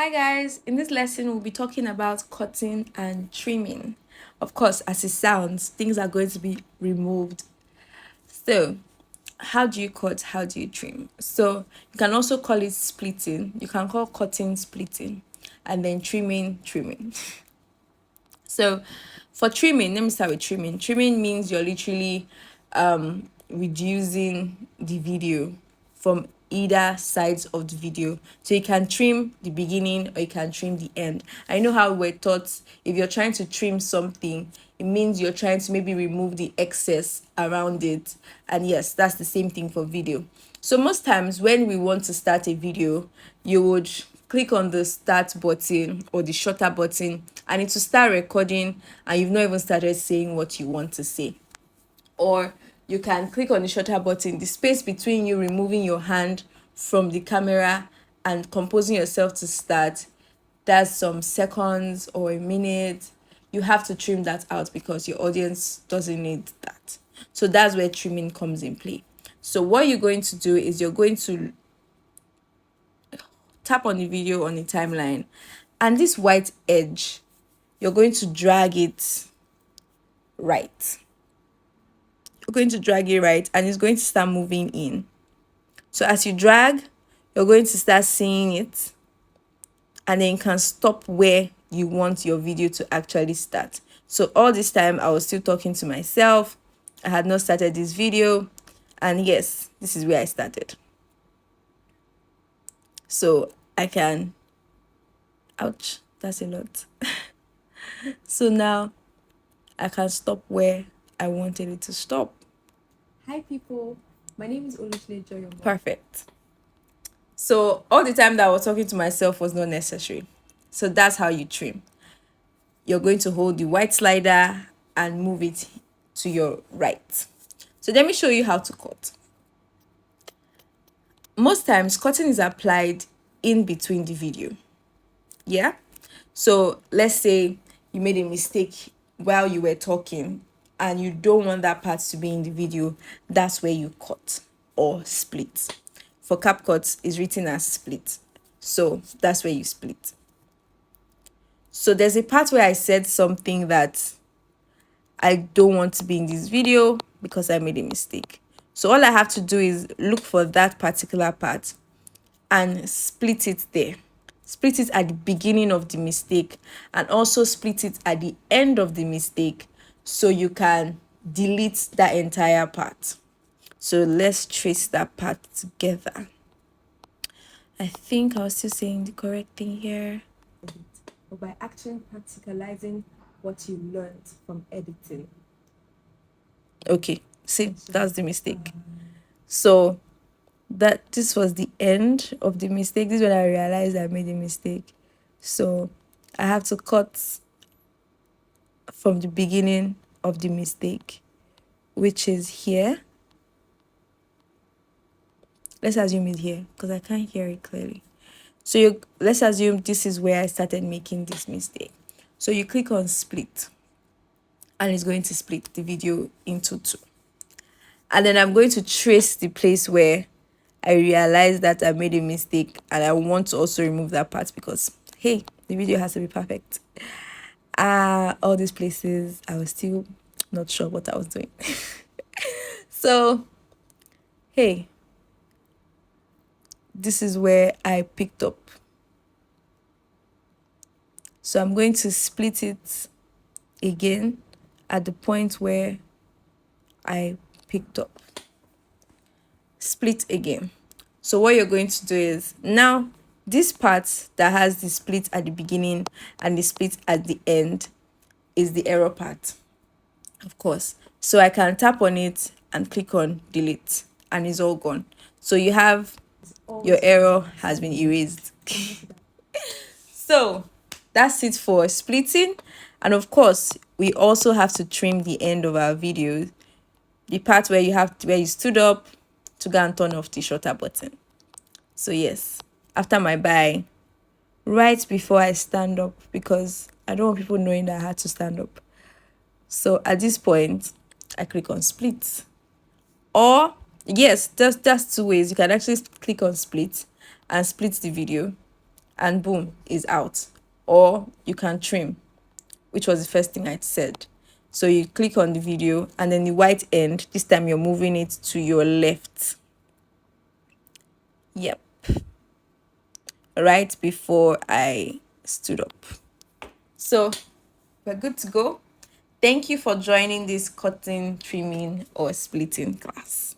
Hi guys, in this lesson we'll be talking about cutting and trimming. Of course, as it sounds, things are going to be removed. So, how do you cut? How do you trim? So, you can also call it splitting. You can call cutting splitting and then trimming. So, for trimming, let me start with trimming. Trimming means you're literally reducing the video from either sides of the video. So you can trim the beginning or you can trim the end. I know how we're taught if you're trying to trim something, it means you're trying to maybe remove the excess around it. And yes, that's the same thing for video. So most times when we want to start a video, you would click on the start button or the shutter button and it will start recording and you've not even started saying what you want to say. Or you can click on the shutter button, the space between you removing your hand from the camera and composing yourself to start, that's some seconds or a minute. You have to trim that out because your audience doesn't need that. So that's where trimming comes in play. So what you're going to do is you're going to tap on the video on the timeline, and this white edge, you're going to drag it right. You're going to drag it right and it's going to start moving in. So as you drag, you're going to start seeing it and then you can stop where you want your video to actually start. So all this time I was still talking to myself. I had not started this video, and yes, this is where I started. So I can, ouch, that's a lot. So now I can stop where I wanted it to stop. Hi people, my name is Olushile Joyombo. Perfect. So all the time that I was talking to myself was not necessary. So that's how you trim. You're going to hold the white slider and move it to your right. So let me show you how to cut. Most times cutting is applied in between the video. Yeah. So let's say you made a mistake while you were talking and you don't want that part to be in the video. That's where you cut or split. For CapCut, is written as split. So that's where you split. So there's a part where I said something that I don't want to be in this video because I made a mistake. So all I have to do is look for that particular part and split it there. Split it at the beginning of the mistake and also split it at the end of the mistake so you can delete that entire part. So let's trace that part together. I think I was still saying the correct thing here. But by actually practicalizing what you learned from editing. Okay, see, that's the mistake. So that this was the end of the mistake. This is when I realized I made a mistake. So I have to cut from the beginning of the mistake, which is here. Let's assume it's here because I can't hear it clearly. So let's assume this is where I started making this mistake. So you click on split and it's going to split the video into two. And then I'm going to trace the place where I realized that I made a mistake and I want to also remove that part because, hey, the video has to be perfect. All these places, I was still not sure what I was doing. So, hey, this is where I picked up. So I'm going to split it again at the point where I picked up. Split again. So what you're going to do is now this part that has the split at the beginning and the split at the end is the error part, of course. So I can tap on it and click on delete and it's all gone. So you have your error has been erased. So that's it for splitting. And of course, we also have to trim the end of our video, the part where you stood up to go and turn off the shutter button. So yes, after my bye, right before I stand up, because I don't want people knowing that I had to stand up. So at this point, I click on split. Or yes, that's two ways. You can actually click on split and split the video and boom, is out. Or you can trim, which was the first thing I said. So you click on the video, and then the white end, this time you're moving it to your left. Yep. Right before I stood up. So we're good to go. Thank you for joining this cutting, trimming, or splitting class.